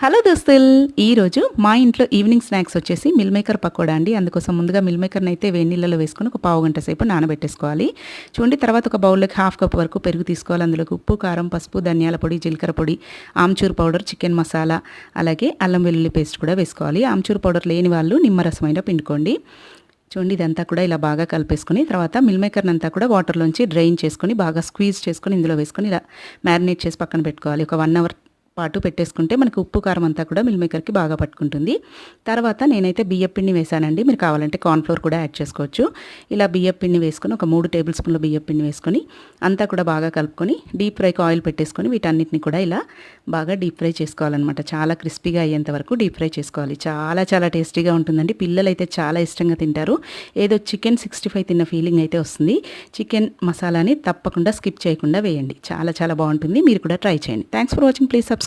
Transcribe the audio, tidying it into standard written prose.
Hello దోస్తుల్, ఈరోజు మా ఇంట్లో ఈవినింగ్ స్నాక్స్ వచ్చేసి మిల్ మేకర్ పకోడా అండి. అందుకోసం ముందుగా మిల్ మేకర్ని అయితే వేడి నీళ్ళలో వేసుకొని ఒక పావు గంట సేపు నానబెట్టేసుకోవాలి. చూడండి, తర్వాత ఒక బౌల్లోకి హాఫ్ కప్ వరకు పెరుగు తీసుకోవాలి. అందులోకి ఉప్పు, కారం, పసుపు, ధనియాల పొడి, జీలకర్ర పొడి, ఆమ్చూర్ పౌడర్, చికెన్ మసాలా, అలాగే అల్లం వెల్లుల్లి పేస్ట్ కూడా వేసుకోవాలి. ఆమ్చూర్ పౌడర్ లేని వాళ్ళు నిమ్మరసమైన పిండుకోండి. చూడండి, ఇదంతా కూడా ఇలా బాగా కలిపేసుకొని తర్వాత మిల్ మేకర్ని అంతా కూడా వాటర్లోంచి డ్రైన్ చేసుకొని బాగా స్క్వీజ్ చేసుకొని ఇందులో వేసుకొని ఇలా మ్యారినేట్ చేసి పక్కన పెట్టుకోవాలి. ఒక 1 అవర్ పాటు పెట్టేసుకుంటే మనకు ఉప్పు కారం అంతా కూడా మిల్ మేకర్కి బాగా పట్టుకుంటుంది. తర్వాత నేనైతే బియ్యం పిండి వేసానండి. మీరు కావాలంటే కార్న్ఫ్లోర్ కూడా యాడ్ చేసుకోవచ్చు. ఇలా బియ్యం పిండి వేసుకొని ఒక 3 టేబుల్ స్పూన్ల బియ్యం పిండి వేసుకొని అంతా కూడా బాగా కలుపుకొని డీప్ ఫ్రైకి ఆయిల్ పెట్టేసుకొని వీటన్నిటిని కూడా ఇలా బాగా డీప్ ఫ్రై చేసుకోవాలన్నమాట. చాలా క్రిస్పీగా అయ్యేంత వరకు డీప్ ఫ్రై చేసుకోవాలి. చాలా చాలా టేస్టీగా ఉంటుందండి. పిల్లలు అయితే చాలా ఇష్టంగా తింటారు. ఏదో చికెన్ 65 తిన్న ఫీలింగ్ అయితే వస్తుంది. చికెన్ మసాలాని తప్పకుండా స్కిప్ చేయకుండా వేయండి. చాలా చాలా బాగుంటుంది. మీరు కూడా ట్రై చేయండి. Thanks for watching. Please subscribe.